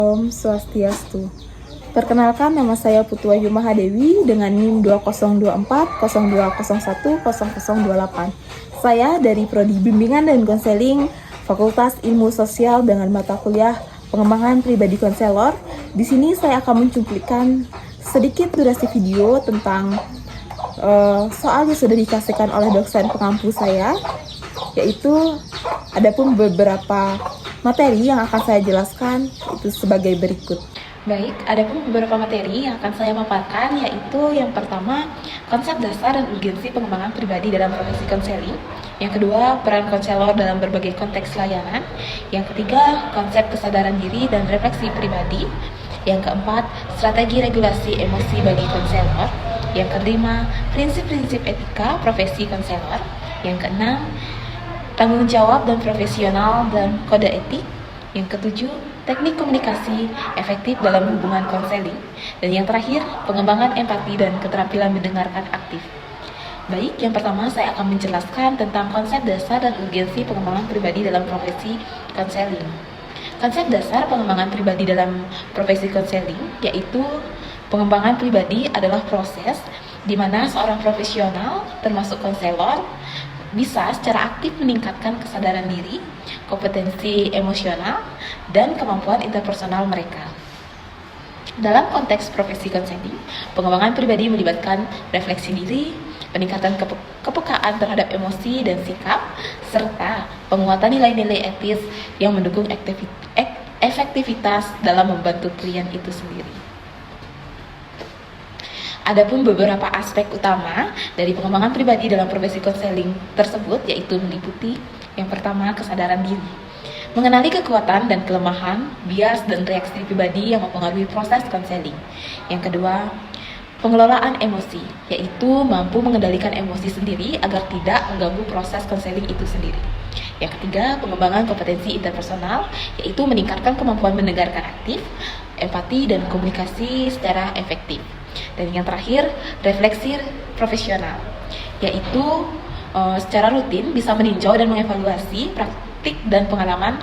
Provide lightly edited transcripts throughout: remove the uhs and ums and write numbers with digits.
Om Swastiastu. Perkenalkan, nama saya Putu Ayu Mahadewi dengan NIM 202402010028. Saya dari Prodi Bimbingan dan Konseling Fakultas Ilmu Sosial dengan mata kuliah Pengembangan Pribadi Konselor. Di sini saya akan mencuplikan sedikit durasi video tentang soal yang sudah dikasihkan oleh dosen pengampu saya, yaitu adapun beberapa materi yang akan saya jelaskan itu sebagai berikut. Baik, ada pun beberapa materi yang akan saya paparkan, yaitu yang pertama, konsep dasar dan urgensi pengembangan pribadi dalam profesi konseling. Yang kedua, peran konselor dalam berbagai konteks layanan. Yang ketiga, konsep kesadaran diri dan refleksi pribadi. Yang keempat, strategi regulasi emosi bagi konselor. Yang kelima, prinsip-prinsip etika profesi konselor. Yang keenam, tanggung jawab dan profesional dan kode etik. Yang ketujuh, teknik komunikasi efektif dalam hubungan konseling. Dan yang terakhir, pengembangan empati dan keterampilan mendengarkan aktif. Baik, yang pertama saya akan menjelaskan tentang konsep dasar dan urgensi pengembangan pribadi dalam profesi konseling. Konsep dasar pengembangan pribadi dalam profesi konseling yaitu pengembangan pribadi adalah proses di mana seorang profesional termasuk konselor bisa secara aktif meningkatkan kesadaran diri, kompetensi emosional, dan kemampuan interpersonal mereka. Dalam konteks profesi konseling, pengembangan pribadi melibatkan refleksi diri, peningkatan kepekaan terhadap emosi dan sikap, serta penguatan nilai-nilai etis yang mendukung efektivitas dalam membantu klien itu sendiri. Adapun beberapa aspek utama dari pengembangan pribadi dalam profesi konseling tersebut yaitu meliputi yang pertama, kesadaran diri. Mengenali kekuatan dan kelemahan, bias dan reaksi pribadi yang mempengaruhi proses konseling. Yang kedua, pengelolaan emosi, yaitu mampu mengendalikan emosi sendiri agar tidak mengganggu proses konseling itu sendiri. Yang ketiga, pengembangan kompetensi interpersonal, yaitu meningkatkan kemampuan mendengarkan aktif, empati, dan komunikasi secara efektif. Dan yang terakhir, refleksi profesional, yaitu secara rutin bisa meninjau dan mengevaluasi praktik dan pengalaman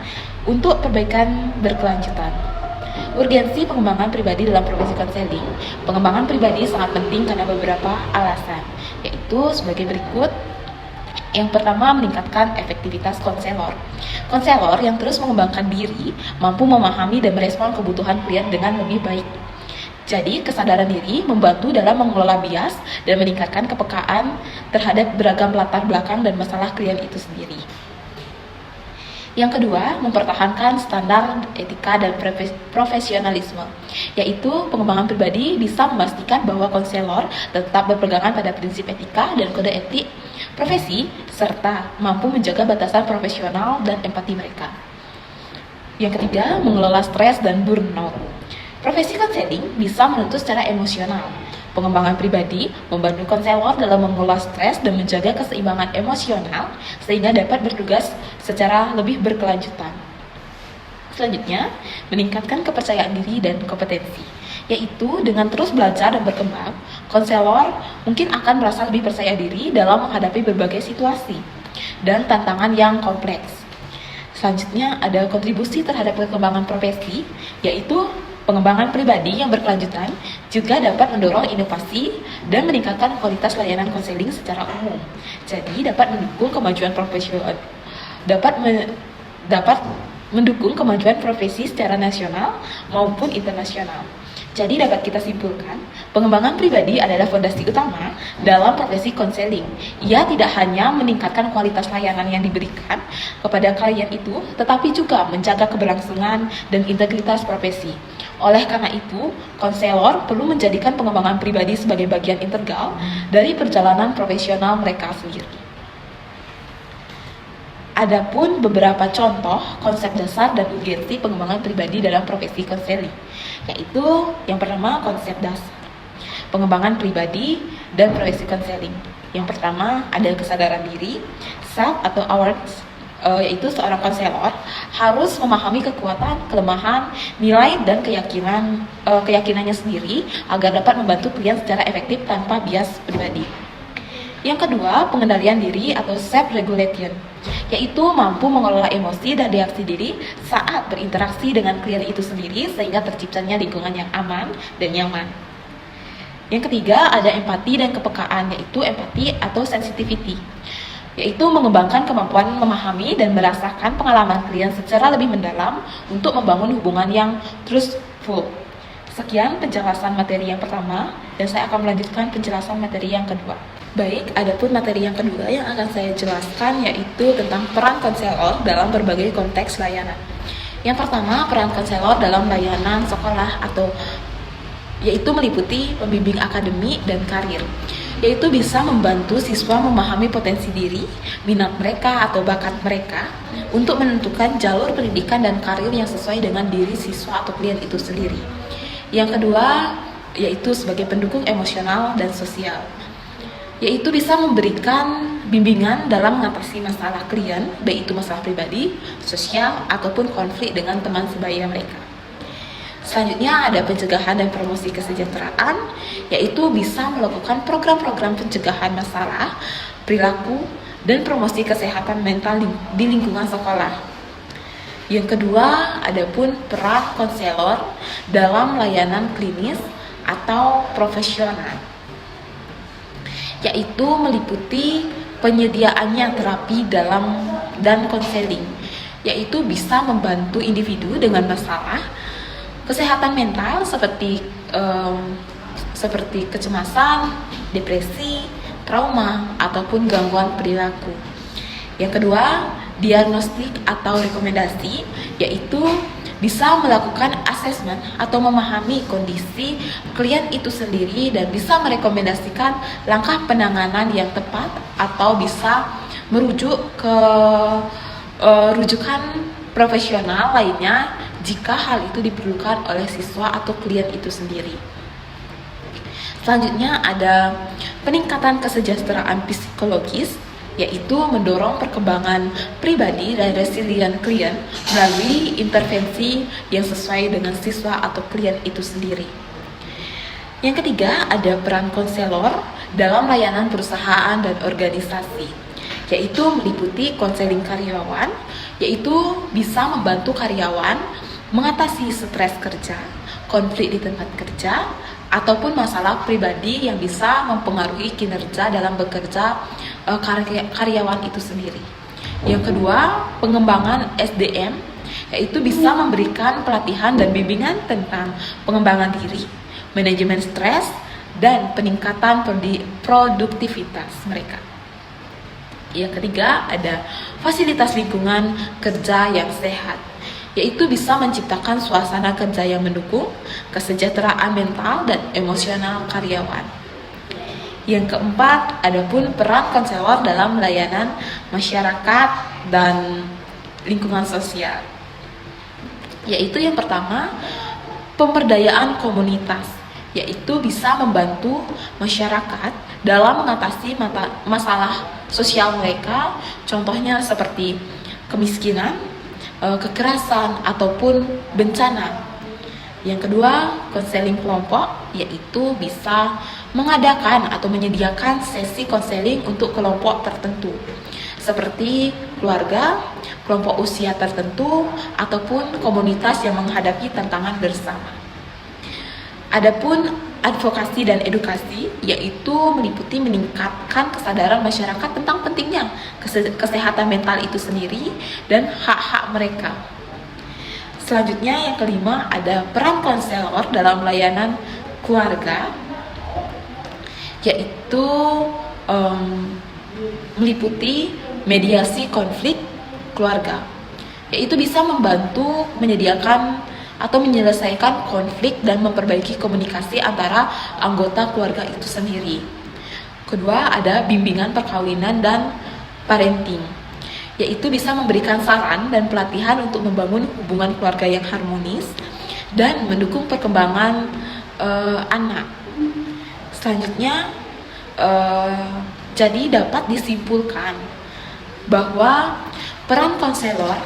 untuk perbaikan berkelanjutan. Urgensi pengembangan pribadi dalam profesi konseling. Pengembangan pribadi sangat penting karena beberapa alasan, yaitu sebagai berikut. Yang pertama, meningkatkan efektivitas konselor. Konselor yang terus mengembangkan diri mampu memahami dan merespon kebutuhan klien dengan lebih baik. Jadi, kesadaran diri membantu dalam mengelola bias dan meningkatkan kepekaan terhadap beragam latar belakang dan masalah klien itu sendiri. Yang kedua, mempertahankan standar etika dan profesionalisme, yaitu pengembangan pribadi bisa memastikan bahwa konselor tetap berpegangan pada prinsip etika dan kode etik profesi, serta mampu menjaga batasan profesional dan empati mereka. Yang ketiga, mengelola stres dan burnout. Profesi konseling bisa menuntut secara emosional. Pengembangan pribadi membantu konselor dalam mengelola stres dan menjaga keseimbangan emosional sehingga dapat bertugas secara lebih berkelanjutan. Selanjutnya, meningkatkan kepercayaan diri dan kompetensi, yaitu dengan terus belajar dan berkembang, konselor mungkin akan merasa lebih percaya diri dalam menghadapi berbagai situasi dan tantangan yang kompleks. Selanjutnya, ada kontribusi terhadap perkembangan profesi, yaitu pengembangan pribadi yang berkelanjutan juga dapat mendorong inovasi dan meningkatkan kualitas layanan konseling secara umum. Jadi dapat mendukung kemajuan mendukung kemajuan profesi secara nasional maupun internasional. Jadi dapat kita simpulkan, pengembangan pribadi adalah fondasi utama dalam profesi konseling. Ia tidak hanya meningkatkan kualitas layanan yang diberikan kepada klien itu, tetapi juga menjaga keberlangsungan dan integritas profesi. Oleh karena itu, konselor perlu menjadikan pengembangan pribadi sebagai bagian integral dari perjalanan profesional mereka sendiri. Adapun beberapa contoh konsep dasar dan urgensi pengembangan pribadi dalam profesi konseling, yaitu yang pertama, konsep dasar pengembangan pribadi dan profesi konseling. Yang pertama ada kesadaran diri, self atau awareness, yaitu seorang konselor harus memahami kekuatan, kelemahan, nilai dan keyakinannya sendiri agar dapat membantu klien secara efektif tanpa bias pribadi. Yang kedua, pengendalian diri atau self-regulation, yaitu mampu mengelola emosi dan reaksi diri saat berinteraksi dengan klien itu sendiri sehingga terciptanya lingkungan yang aman dan nyaman. Yang ketiga, ada empati dan kepekaan, yaitu empati atau sensitivity, yaitu mengembangkan kemampuan memahami dan merasakan pengalaman klien secara lebih mendalam untuk membangun hubungan yang trustful. Sekian penjelasan materi yang pertama, dan saya akan melanjutkan penjelasan materi yang kedua. Baik, adapun materi yang kedua yang akan saya jelaskan yaitu tentang peran konselor dalam berbagai konteks layanan. Yang pertama, peran konselor dalam layanan sekolah atau yaitu meliputi pembimbing akademik dan karir, yaitu bisa membantu siswa memahami potensi diri, minat mereka atau bakat mereka untuk menentukan jalur pendidikan dan karir yang sesuai dengan diri siswa atau klien itu sendiri. Yang kedua, yaitu sebagai pendukung emosional dan sosial, yaitu bisa memberikan bimbingan dalam mengatasi masalah klien, baik itu masalah pribadi, sosial, ataupun konflik dengan teman sebaya mereka. Selanjutnya ada pencegahan dan promosi kesejahteraan, yaitu bisa melakukan program-program pencegahan masalah, perilaku, dan promosi kesehatan mental di lingkungan sekolah. Yang kedua, adapun peran konselor dalam layanan klinis atau profesional, yaitu meliputi penyediaannya terapi dan konseling, yaitu bisa membantu individu dengan masalah kesehatan mental seperti kecemasan, depresi, trauma, ataupun gangguan perilaku. Yang kedua, diagnostik atau rekomendasi, yaitu bisa melakukan asesmen atau memahami kondisi klien itu sendiri dan bisa merekomendasikan langkah penanganan yang tepat atau bisa merujuk ke rujukan profesional lainnya jika hal itu diperlukan oleh siswa atau klien itu sendiri. Selanjutnya ada peningkatan kesejahteraan psikologis, yaitu mendorong perkembangan pribadi dan resilien klien melalui intervensi yang sesuai dengan siswa atau klien itu sendiri. Yang ketiga, ada peran konselor dalam layanan perusahaan dan organisasi, yaitu meliputi konseling karyawan, yaitu bisa membantu karyawan mengatasi stres kerja, konflik di tempat kerja, ataupun masalah pribadi yang bisa mempengaruhi kinerja dalam bekerja karyawan itu sendiri. Yang kedua, pengembangan SDM, yaitu bisa memberikan pelatihan dan bimbingan tentang pengembangan diri, manajemen stres, dan peningkatan produktivitas mereka. Yang ketiga, ada fasilitas lingkungan kerja yang sehat, yaitu bisa menciptakan suasana kerja yang mendukung kesejahteraan mental dan emosional karyawan. Yang keempat, adapun peran konselor dalam layanan masyarakat dan lingkungan sosial, yaitu yang pertama, pemberdayaan komunitas, yaitu bisa membantu masyarakat dalam mengatasi masalah sosial mereka, contohnya seperti kemiskinan, kekerasan, ataupun bencana. Yang kedua, konseling kelompok, yaitu bisa mengadakan atau menyediakan sesi konseling untuk kelompok tertentu, seperti keluarga, kelompok usia tertentu, ataupun komunitas yang menghadapi tantangan bersama. Adapun advokasi dan edukasi, yaitu meliputi meningkatkan kesadaran masyarakat tentang pentingnya kesehatan mental itu sendiri dan hak-hak mereka. Selanjutnya yang kelima, ada peran konselor dalam layanan keluarga, yaitu meliputi mediasi konflik keluarga, yaitu bisa membantu menyediakan atau menyelesaikan konflik dan memperbaiki komunikasi antara anggota keluarga itu sendiri. Kedua, ada bimbingan perkawinan dan parenting, yaitu bisa memberikan saran dan pelatihan untuk membangun hubungan keluarga yang harmonis dan mendukung perkembangan anak. Selanjutnya, jadi dapat disimpulkan bahwa peran konselor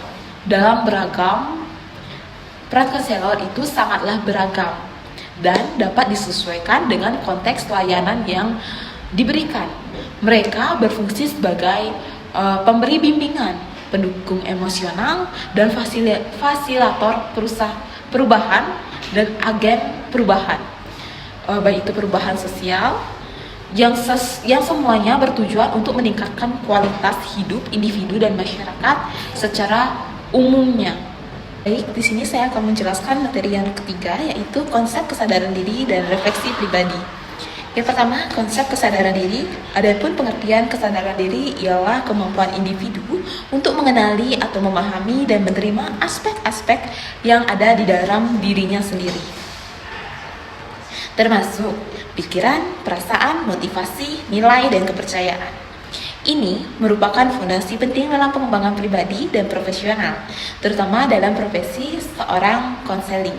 itu sangatlah beragam dan dapat disesuaikan dengan konteks layanan yang diberikan. Mereka berfungsi sebagai pemberi bimbingan, pendukung emosional, dan fasilitator perubahan dan agen perubahan. Baik itu perubahan sosial yang semuanya bertujuan untuk meningkatkan kualitas hidup individu dan masyarakat secara umumnya. Baik, di sini saya akan menjelaskan materi yang ketiga, yaitu konsep kesadaran diri dan refleksi pribadi. Yang pertama, konsep kesadaran diri. Adapun pengertian kesadaran diri ialah kemampuan individu untuk mengenali atau memahami dan menerima aspek-aspek yang ada di dalam dirinya sendiri, termasuk pikiran, perasaan, motivasi, nilai, dan kepercayaan. Ini merupakan fondasi penting dalam pengembangan pribadi dan profesional, terutama dalam profesi seorang konseling.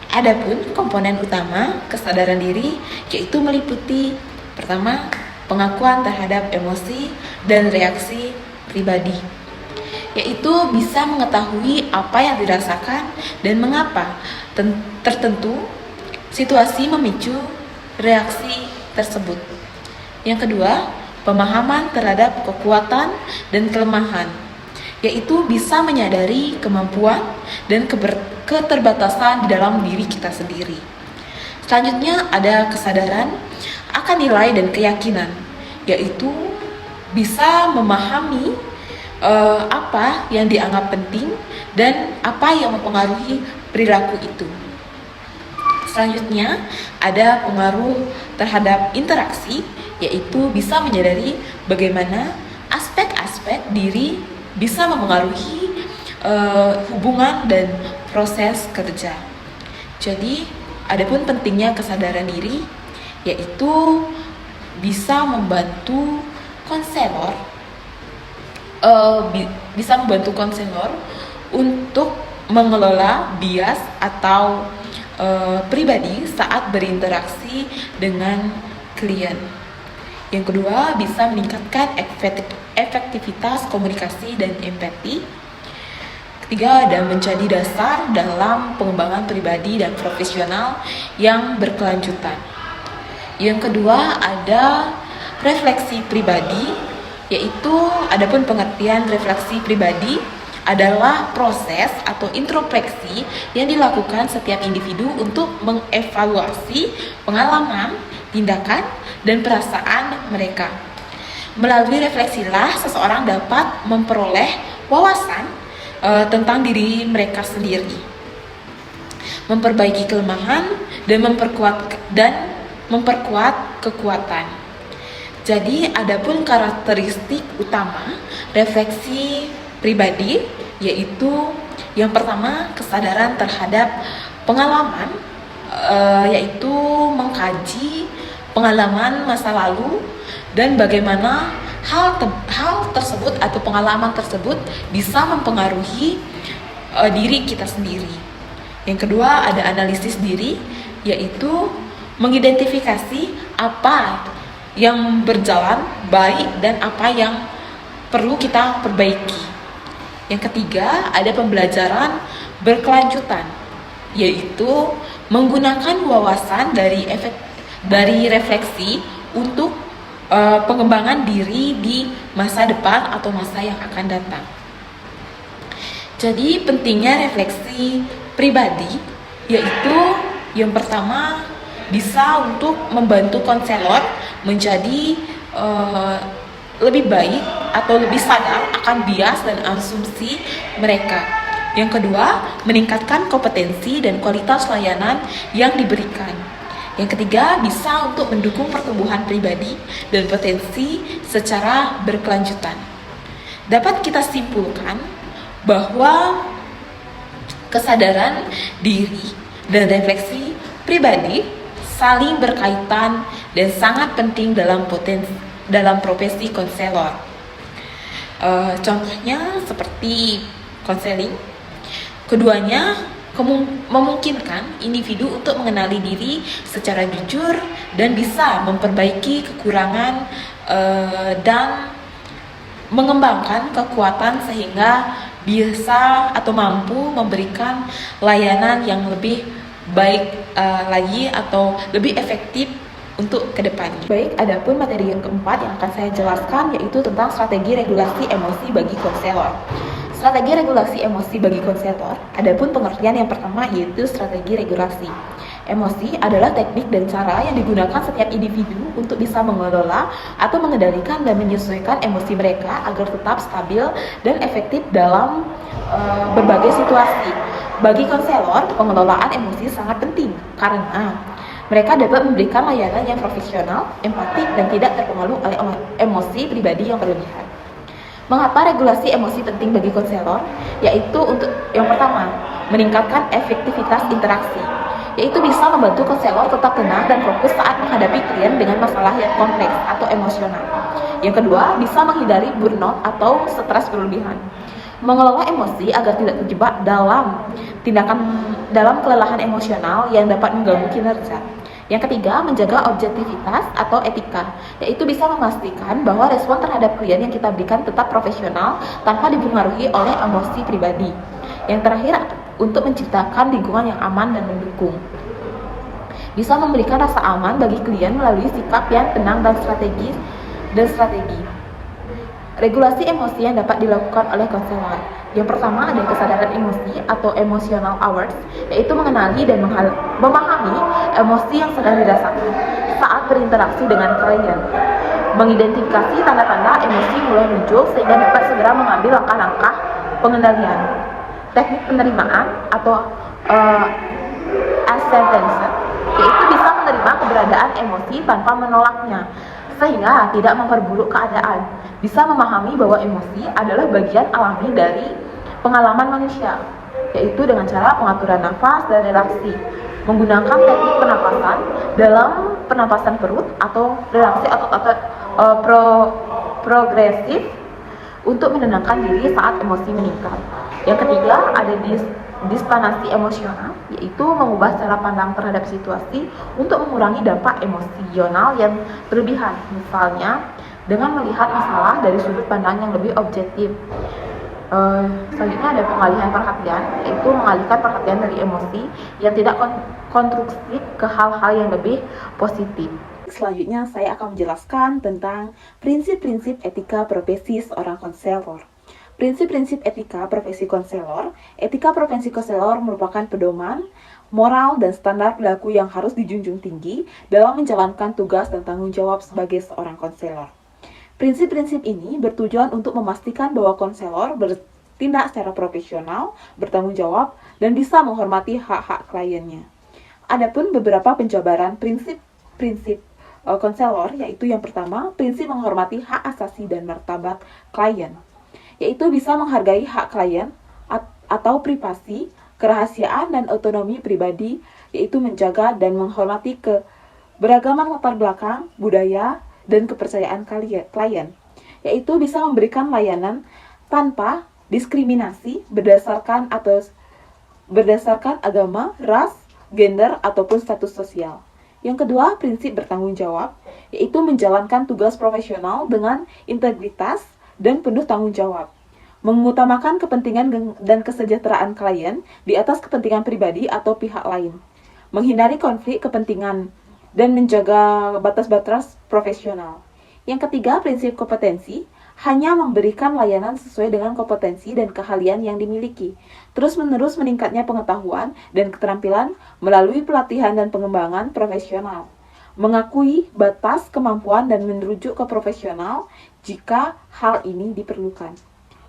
Adapun komponen utama kesadaran diri yaitu meliputi pertama, pengakuan terhadap emosi dan reaksi pribadi, yaitu bisa mengetahui apa yang dirasakan dan mengapa tertentu situasi memicu reaksi tersebut. Yang kedua, pemahaman terhadap kekuatan dan kelemahan, yaitu bisa menyadari kemampuan dan keterbatasan di dalam diri kita sendiri. Selanjutnya ada kesadaran akan nilai dan keyakinan, yaitu bisa memahami apa yang dianggap penting dan apa yang mempengaruhi perilaku itu. Selanjutnya ada pengaruh terhadap interaksi, yaitu bisa menyadari bagaimana aspek-aspek diri bisa mempengaruhi hubungan dan proses kerja. Jadi, adapun pentingnya kesadaran diri, yaitu bisa membantu konselor, untuk mengelola bias atau pribadi saat berinteraksi dengan klien. Yang kedua, bisa meningkatkan efektivitas komunikasi dan empati. Ketiga, ada menjadi dasar dalam pengembangan pribadi dan profesional yang berkelanjutan. Yang kedua, ada refleksi pribadi, yaitu adapun pengertian refleksi pribadi adalah proses atau introspeksi yang dilakukan setiap individu untuk mengevaluasi pengalaman, tindakan, dan perasaan mereka. Melalui refleksilah seseorang dapat memperoleh wawasan tentang diri mereka sendiri, memperbaiki kelemahan, dan memperkuat kekuatan. Jadi, adapun karakteristik utama refleksi pribadi, yaitu yang pertama, kesadaran terhadap pengalaman, yaitu mengkaji pengalaman masa lalu dan bagaimana hal tersebut atau pengalaman tersebut bisa mempengaruhi diri kita sendiri. Yang kedua, ada analisis diri, yaitu mengidentifikasi apa yang berjalan baik dan apa yang perlu kita perbaiki. Yang ketiga, ada pembelajaran berkelanjutan, yaitu menggunakan wawasan dari refleksi untuk pengembangan diri di masa depan atau masa yang akan datang. Jadi pentingnya refleksi pribadi, yaitu yang pertama bisa untuk membantu konselor menjadi lebih baik atau lebih sadar akan bias dan asumsi mereka. Yang kedua, meningkatkan kompetensi dan kualitas layanan yang diberikan. Yang ketiga, bisa untuk mendukung pertumbuhan pribadi dan potensi secara berkelanjutan. Dapat kita simpulkan bahwa kesadaran diri dan refleksi pribadi saling berkaitan dan sangat penting dalam profesi konselor. Contohnya seperti konseling, keduanya memungkinkan individu untuk mengenali diri secara jujur dan bisa memperbaiki kekurangan dan mengembangkan kekuatan sehingga bisa atau mampu memberikan layanan yang lebih baik lagi atau lebih efektif untuk kedepannya. Baik, adapun materi yang keempat yang akan saya jelaskan yaitu tentang strategi regulasi emosi bagi konselor. Strategi regulasi emosi bagi konselor, adapun pengertian yang pertama yaitu strategi regulasi. Emosi adalah teknik dan cara yang digunakan setiap individu untuk bisa mengelola atau mengendalikan dan menyesuaikan emosi mereka agar tetap stabil dan efektif dalam berbagai situasi. Bagi konselor, pengelolaan emosi sangat penting karena mereka dapat memberikan layanan yang profesional, empatik, dan tidak terpengaruh oleh emosi pribadi yang berlebihan. Mengapa regulasi emosi penting bagi konselor? Yaitu untuk yang pertama, meningkatkan efektivitas interaksi, yaitu bisa membantu konselor tetap tenang dan fokus saat menghadapi klien dengan masalah yang kompleks atau emosional. Yang kedua, bisa menghindari burnout atau stres berlebihan. Mengelola emosi agar tidak terjebak dalam kelelahan emosional yang dapat mengganggu kinerja. Yang ketiga, menjaga objektivitas atau etika, yaitu bisa memastikan bahwa respon terhadap klien yang kita berikan tetap profesional tanpa dipengaruhi oleh emosi pribadi. Yang terakhir, untuk menciptakan lingkungan yang aman dan mendukung. Bisa memberikan rasa aman bagi klien melalui sikap yang tenang dan strategi. Regulasi emosi yang dapat dilakukan oleh konselor. Yang pertama ada kesadaran emosi atau emotional awareness, yaitu mengenali dan memahami emosi yang sedang dirasakan saat berinteraksi dengan klien. Mengidentifikasi tanda-tanda emosi mulai muncul sehingga dapat segera mengambil langkah-langkah pengendalian. Teknik penerimaan atau acceptance, yaitu bisa menerima keberadaan emosi tanpa menolaknya sehingga tidak memperburuk keadaan. Bisa memahami bahwa emosi adalah bagian alami dari pengalaman manusia, yaitu dengan cara pengaturan nafas dan relaksi, menggunakan teknik penapasan dalam penapasan perut atau relaksi progresif untuk menenangkan diri saat emosi meningkat. Yang ketiga ada dispanasi emosional, yaitu mengubah cara pandang terhadap situasi untuk mengurangi dampak emosional yang berlebihan, misalnya dengan melihat masalah dari sudut pandang yang lebih objektif. Selanjutnya ada pengalihan perhatian, yaitu mengalihkan perhatian dari emosi yang tidak konstruktif ke hal-hal yang lebih positif. Selanjutnya saya akan menjelaskan tentang prinsip-prinsip etika profesi seorang konselor. Prinsip-prinsip etika profesi konselor. Etika profesi konselor merupakan pedoman, moral, dan standar perilaku yang harus dijunjung tinggi dalam menjalankan tugas dan tanggung jawab sebagai seorang konselor. Prinsip-prinsip ini bertujuan untuk memastikan bahwa konselor bertindak secara profesional, bertanggung jawab, dan bisa menghormati hak-hak kliennya. Adapun beberapa penjabaran prinsip-prinsip konselor, yaitu yang pertama, prinsip menghormati hak asasi dan martabat klien, yaitu bisa menghargai hak klien atau privasi, kerahasiaan, dan otonomi pribadi, yaitu menjaga dan menghormati keberagaman latar belakang, budaya, dan kepercayaan klien, yaitu bisa memberikan layanan tanpa diskriminasi berdasarkan agama, ras, gender, ataupun status sosial. Yang kedua, prinsip bertanggung jawab, yaitu menjalankan tugas profesional dengan integritas dan penuh tanggung jawab, mengutamakan kepentingan dan kesejahteraan klien di atas kepentingan pribadi atau pihak lain, menghindari konflik kepentingan, dan menjaga batas-batas profesional. Yang ketiga, prinsip kompetensi, hanya memberikan layanan sesuai dengan kompetensi dan keahlian yang dimiliki, terus-menerus meningkatnya pengetahuan dan keterampilan melalui pelatihan dan pengembangan profesional, mengakui batas kemampuan dan merujuk ke profesional jika hal ini diperlukan.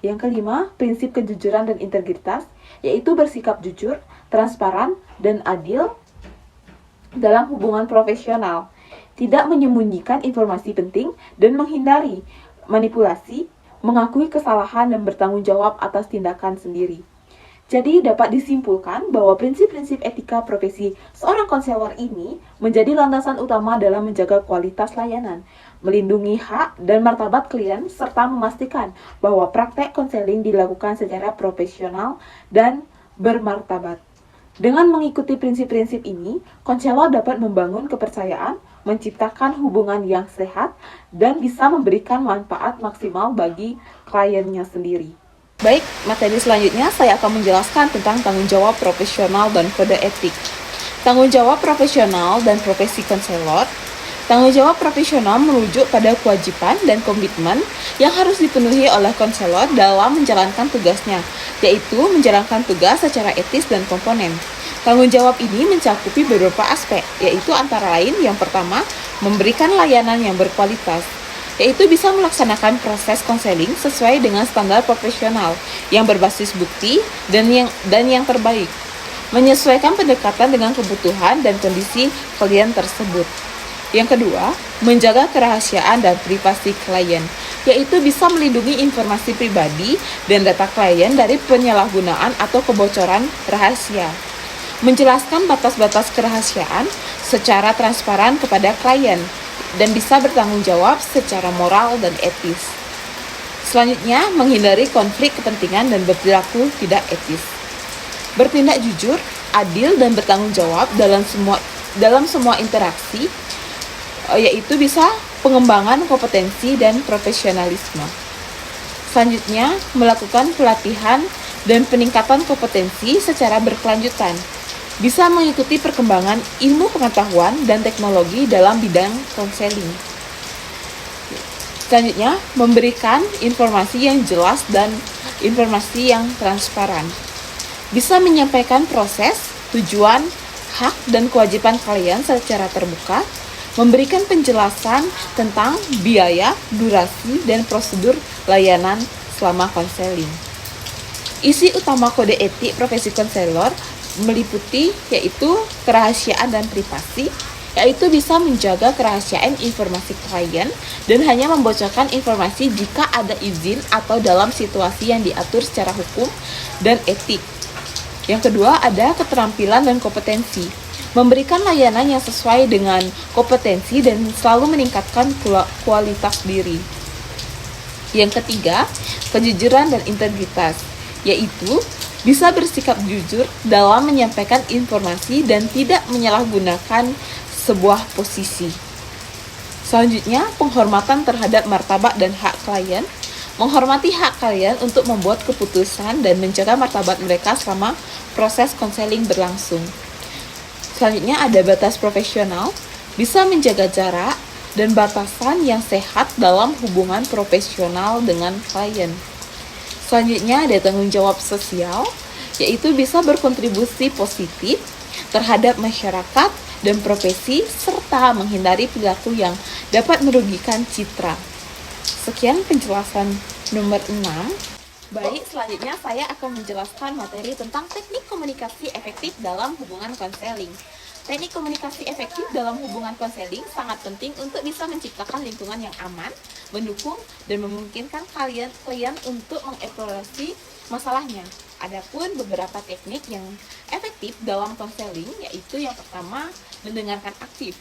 Yang kelima, prinsip kejujuran dan integritas, yaitu bersikap jujur, transparan, dan adil dalam hubungan profesional, tidak menyembunyikan informasi penting dan menghindari manipulasi, mengakui kesalahan dan bertanggung jawab atas tindakan sendiri. Jadi dapat disimpulkan bahwa prinsip-prinsip etika profesi seorang konselor ini menjadi landasan utama dalam menjaga kualitas layanan, melindungi hak dan martabat klien, serta memastikan bahwa praktek konseling dilakukan secara profesional dan bermartabat. Dengan mengikuti prinsip-prinsip ini, konselor dapat membangun kepercayaan, menciptakan hubungan yang sehat, dan bisa memberikan manfaat maksimal bagi kliennya sendiri. Baik, materi selanjutnya saya akan menjelaskan tentang tanggung jawab profesional dan kode etik. Tanggung jawab profesional dan profesi konselor. Tanggung jawab profesional merujuk pada kewajiban dan komitmen yang harus dipenuhi oleh konselor dalam menjalankan tugasnya, yaitu menjalankan tugas secara etis dan komponen. Tanggung jawab ini mencakupi beberapa aspek, yaitu antara lain yang pertama, memberikan layanan yang berkualitas, yaitu bisa melaksanakan proses konseling sesuai dengan standar profesional yang berbasis bukti dan yang terbaik, menyesuaikan pendekatan dengan kebutuhan dan kondisi klien tersebut. Yang kedua, menjaga kerahasiaan dan privasi klien, yaitu bisa melindungi informasi pribadi dan data klien dari penyalahgunaan atau kebocoran rahasia. Menjelaskan batas-batas kerahasiaan secara transparan kepada klien dan bisa bertanggung jawab secara moral dan etis. Selanjutnya, menghindari konflik kepentingan dan berperilaku tidak etis. Bertindak jujur, adil, dan bertanggung jawab dalam semua interaksi, yaitu bisa pengembangan kompetensi dan profesionalisme. Selanjutnya, melakukan pelatihan dan peningkatan kompetensi secara berkelanjutan. Bisa mengikuti perkembangan ilmu pengetahuan dan teknologi dalam bidang konseling. Selanjutnya, memberikan informasi yang jelas dan informasi yang transparan. Bisa menyampaikan proses, tujuan, hak, dan kewajiban klien secara terbuka, memberikan penjelasan tentang biaya, durasi, dan prosedur layanan selama konseling. Isi utama kode etik profesi konselor meliputi yaitu kerahasiaan dan privasi, yaitu bisa menjaga kerahasiaan informasi klien dan hanya membocorkan informasi jika ada izin atau dalam situasi yang diatur secara hukum dan etik. Yang kedua, ada keterampilan dan kompetensi. Memberikan layanan yang sesuai dengan kompetensi dan selalu meningkatkan kualitas diri. Yang ketiga, kejujuran dan integritas, yaitu bisa bersikap jujur dalam menyampaikan informasi dan tidak menyalahgunakan sebuah posisi. Selanjutnya, penghormatan terhadap martabat dan hak klien. Menghormati hak klien untuk membuat keputusan dan menjaga martabat mereka selama proses konseling berlangsung. Selanjutnya ada batas profesional, bisa menjaga jarak dan batasan yang sehat dalam hubungan profesional dengan klien. Selanjutnya ada tanggung jawab sosial, yaitu bisa berkontribusi positif terhadap masyarakat dan profesi, serta menghindari perilaku yang dapat merugikan citra. Sekian penjelasan nomor 6. Baik, selanjutnya saya akan menjelaskan materi tentang teknik komunikasi efektif dalam hubungan konseling. Teknik komunikasi efektif dalam hubungan konseling sangat penting untuk bisa menciptakan lingkungan yang aman, mendukung, dan memungkinkan klien untuk mengeksplorasi masalahnya. Adapun beberapa teknik yang efektif dalam konseling, yaitu yang pertama, mendengarkan aktif.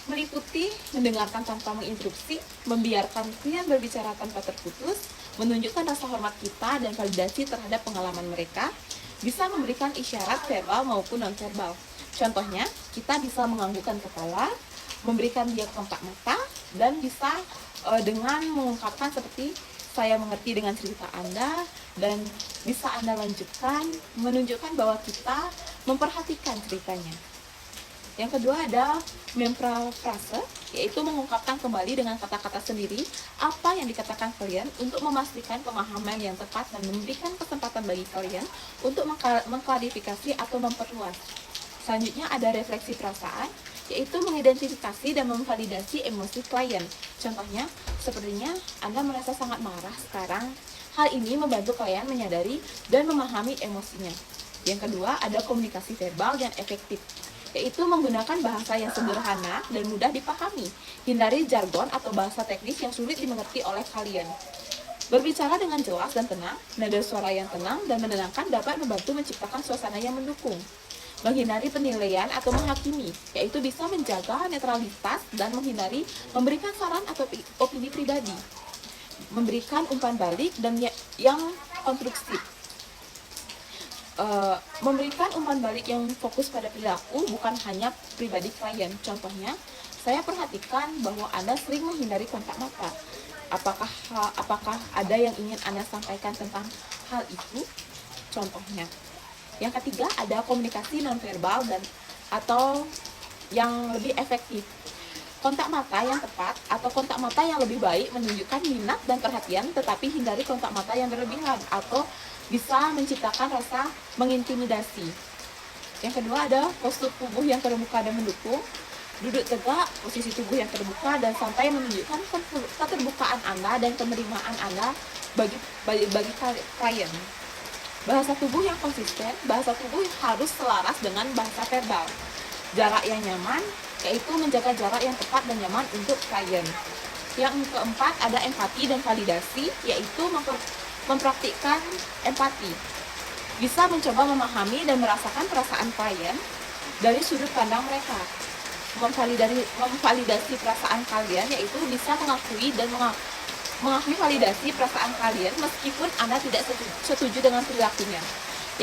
Meliputi mendengarkan tanpa menginterupsi, membiarkan klien berbicara tanpa terputus, menunjukkan rasa hormat kita dan validasi terhadap pengalaman mereka, bisa memberikan isyarat verbal maupun non-verbal. Contohnya, kita bisa menganggukkan kepala, memberikan dia kontak mata, dan bisa dengan mengungkapkan seperti saya mengerti dengan cerita Anda, dan bisa Anda lanjutkan, menunjukkan bahwa kita memperhatikan ceritanya. Yang kedua ada memparafrase, yaitu mengungkapkan kembali dengan kata-kata sendiri apa yang dikatakan klien untuk memastikan pemahaman yang tepat dan memberikan kesempatan bagi klien untuk mengklarifikasi atau memperluas. Selanjutnya ada refleksi perasaan, yaitu mengidentifikasi dan memvalidasi emosi klien. Contohnya, sepertinya Anda merasa sangat marah sekarang. Hal ini membantu klien menyadari dan memahami emosinya. Yang kedua ada komunikasi verbal yang efektif, yaitu menggunakan bahasa yang sederhana dan mudah dipahami. Hindari jargon atau bahasa teknis yang sulit dimengerti oleh klien. Berbicara dengan jelas dan tenang, nada suara yang tenang dan menenangkan dapat membantu menciptakan suasana yang mendukung. Menghindari penilaian atau menghakimi, yaitu bisa menjaga netralitas dan menghindari memberikan saran atau opini pribadi. Memberikan umpan balik dan yang konstruktif. Memberikan umpan balik yang fokus pada perilaku, bukan hanya pribadi klien. Contohnya, saya perhatikan bahwa Anda sering menghindari kontak mata. Apakah ada yang ingin Anda sampaikan tentang hal itu? Contohnya. Yang ketiga ada komunikasi nonverbal atau yang lebih efektif. Kontak mata yang tepat atau kontak mata yang lebih baik menunjukkan minat dan perhatian, tetapi hindari kontak mata yang berlebihan atau bisa menciptakan rasa mengintimidasi. Yang kedua ada postur tubuh yang terbuka dan mendukung. Duduk tegak, posisi tubuh yang terbuka dan santai menunjukkan keterbukaan Anda dan penerimaan Anda bagi klien. Bahasa tubuh yang konsisten, bahasa tubuh harus selaras dengan bahasa verbal. Jarak yang nyaman, yaitu menjaga jarak yang tepat dan nyaman untuk klien. Yang keempat ada empati dan validasi, yaitu mempraktikkan empati. Bisa mencoba memahami dan merasakan perasaan klien dari sudut pandang mereka. Memvalidasi perasaan kalian, yaitu bisa mengakui dan mengakui validasi perasaan kalian meskipun Anda tidak setuju dengan perilakunya.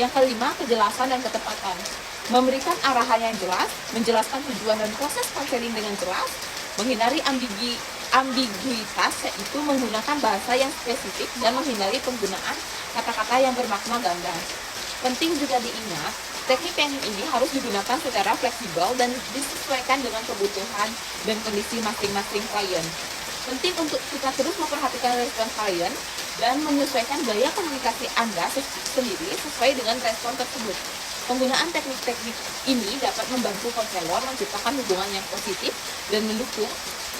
Yang kelima, kejelasan dan ketepatan. Memberikan arahan yang jelas, menjelaskan tujuan dan proses konseling dengan jelas, menghindari ambiguitas, yaitu menggunakan bahasa yang spesifik dan menghindari penggunaan kata-kata yang bermakna ganda. Penting juga diingat, teknik-teknik ini harus digunakan secara fleksibel dan disesuaikan dengan kebutuhan dan kondisi masing-masing klien. Penting untuk kita terus memperhatikan respon klien dan menyesuaikan gaya komunikasi Anda sendiri sesuai dengan respon tersebut. Penggunaan teknik-teknik ini dapat membantu konselor menciptakan hubungan yang positif dan mendukung,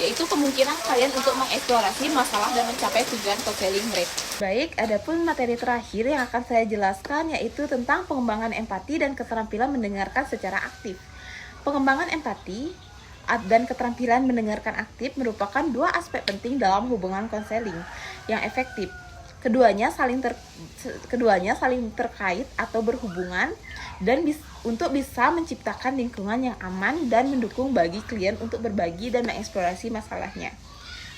yaitu kemungkinan klien untuk mengeksplorasi masalah dan mencapai tujuan konseling mereka. Baik, adapun materi terakhir yang akan saya jelaskan yaitu tentang pengembangan empati dan keterampilan mendengarkan secara aktif. Pengembangan empati dan keterampilan mendengarkan aktif merupakan dua aspek penting dalam hubungan konseling yang efektif. Keduanya saling terkait atau berhubungan dan untuk bisa menciptakan lingkungan yang aman dan mendukung bagi klien untuk berbagi dan mengeksplorasi masalahnya.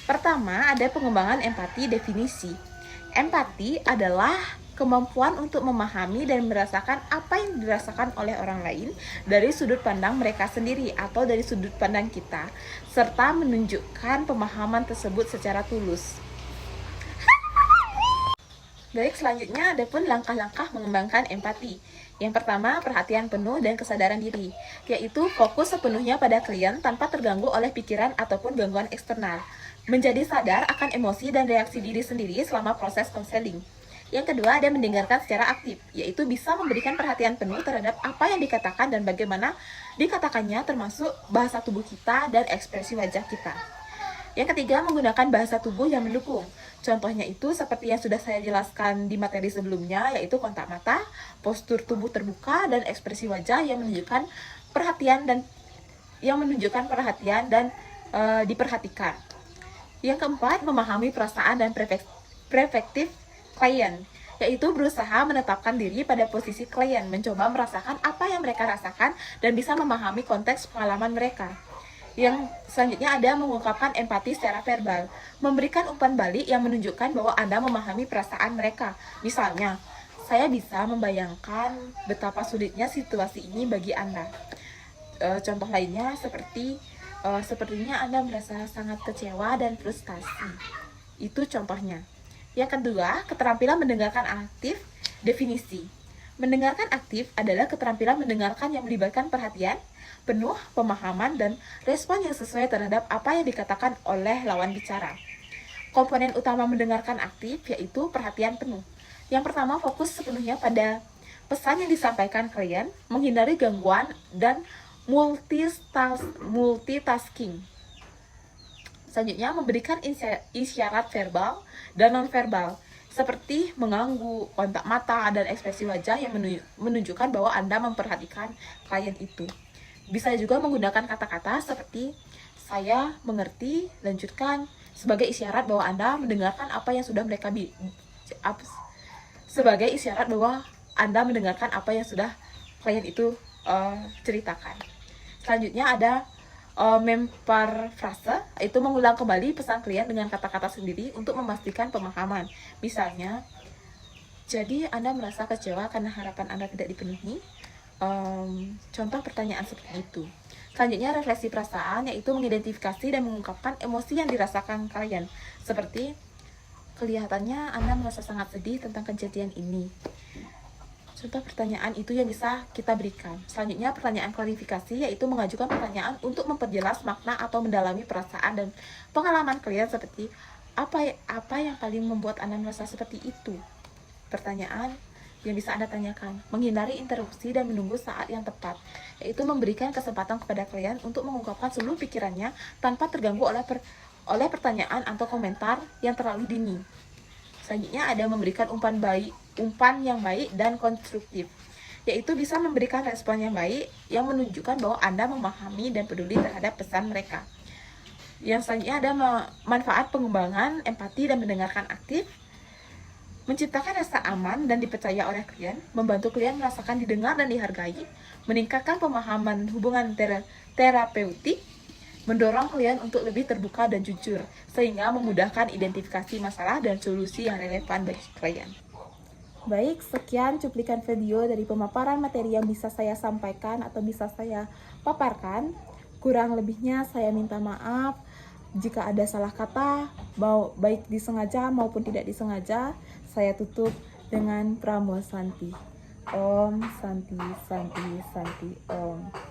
Pertama, ada pengembangan empati definisi. Empati adalah kemampuan untuk memahami dan merasakan apa yang dirasakan oleh orang lain dari sudut pandang mereka sendiri atau dari sudut pandang kita, serta menunjukkan pemahaman tersebut secara tulus. Baik, selanjutnya ada pun langkah-langkah mengembangkan empati. Yang pertama, perhatian penuh dan kesadaran diri, yaitu fokus sepenuhnya pada klien tanpa terganggu oleh pikiran ataupun gangguan eksternal. Menjadi sadar akan emosi dan reaksi diri sendiri selama proses konseling. Yang kedua, ada mendengarkan secara aktif, yaitu bisa memberikan perhatian penuh terhadap apa yang dikatakan dan bagaimana dikatakannya, termasuk bahasa tubuh kita dan ekspresi wajah kita. Yang ketiga, menggunakan bahasa tubuh yang mendukung. Contohnya itu seperti yang sudah saya jelaskan di materi sebelumnya, yaitu kontak mata, postur tubuh terbuka, dan ekspresi wajah yang menunjukkan perhatian dan diperhatikan. Yang keempat, memahami perasaan dan perspektif klien, yaitu berusaha menetapkan diri pada posisi klien, mencoba merasakan apa yang mereka rasakan dan bisa memahami konteks pengalaman mereka. Yang selanjutnya ada mengungkapkan empati secara verbal, memberikan umpan balik yang menunjukkan bahwa Anda memahami perasaan mereka. Misalnya, saya bisa membayangkan betapa sulitnya situasi ini bagi Anda. Contoh lainnya sepertinya Anda merasa sangat kecewa dan frustasi. Itu contohnya. Yang kedua, keterampilan mendengarkan aktif, definisi. Mendengarkan aktif adalah keterampilan mendengarkan yang melibatkan perhatian penuh, pemahaman, dan respon yang sesuai terhadap apa yang dikatakan oleh lawan bicara. Komponen utama mendengarkan aktif yaitu perhatian penuh. Yang pertama, fokus sepenuhnya pada pesan yang disampaikan klien, menghindari gangguan, dan multitasking. Selanjutnya, memberikan isyarat verbal dan non-verbal, seperti mengganggu, kontak mata, dan ekspresi wajah yang menunjukkan bahwa Anda memperhatikan klien itu. Bisa juga menggunakan kata-kata seperti saya mengerti, lanjutkan, sebagai isyarat bahwa Anda mendengarkan apa yang sudah klien itu ceritakan. Selanjutnya ada memparfrase, itu mengulang kembali pesan klien dengan kata-kata sendiri untuk memastikan pemahaman. Misalnya, jadi Anda merasa kecewa karena harapan Anda tidak dipenuhi. Contoh pertanyaan seperti itu. Selanjutnya, refleksi perasaan, yaitu mengidentifikasi dan mengungkapkan emosi yang dirasakan klien. Seperti, kelihatannya Anda merasa sangat sedih tentang kejadian ini. Contoh pertanyaan itu yang bisa kita berikan. Selanjutnya pertanyaan klarifikasi, yaitu mengajukan pertanyaan untuk memperjelas makna atau mendalami perasaan dan pengalaman klien seperti apa yang paling membuat Anda merasa seperti itu. Pertanyaan yang bisa Anda tanyakan, menghindari interupsi dan menunggu saat yang tepat, yaitu memberikan kesempatan kepada klien untuk mengungkapkan seluruh pikirannya tanpa terganggu oleh pertanyaan atau komentar yang terlalu dini. Selanjutnya ada memberikan umpan yang baik dan konstruktif, yaitu bisa memberikan respon yang baik yang menunjukkan bahwa Anda memahami dan peduli terhadap pesan mereka. Yang selanjutnya ada manfaat pengembangan, empati dan mendengarkan aktif, menciptakan rasa aman dan dipercaya oleh klien, membantu klien merasakan didengar dan dihargai, meningkatkan pemahaman hubungan terapeutik, mendorong klien untuk lebih terbuka dan jujur, sehingga memudahkan identifikasi masalah dan solusi yang relevan bagi klien. Baik, sekian cuplikan video dari pemaparan materi yang bisa saya sampaikan atau bisa saya paparkan. Kurang lebihnya saya minta maaf jika ada salah kata, baik disengaja maupun tidak disengaja. Saya tutup dengan Pramo Santi. Om Santi Santi Santi Om.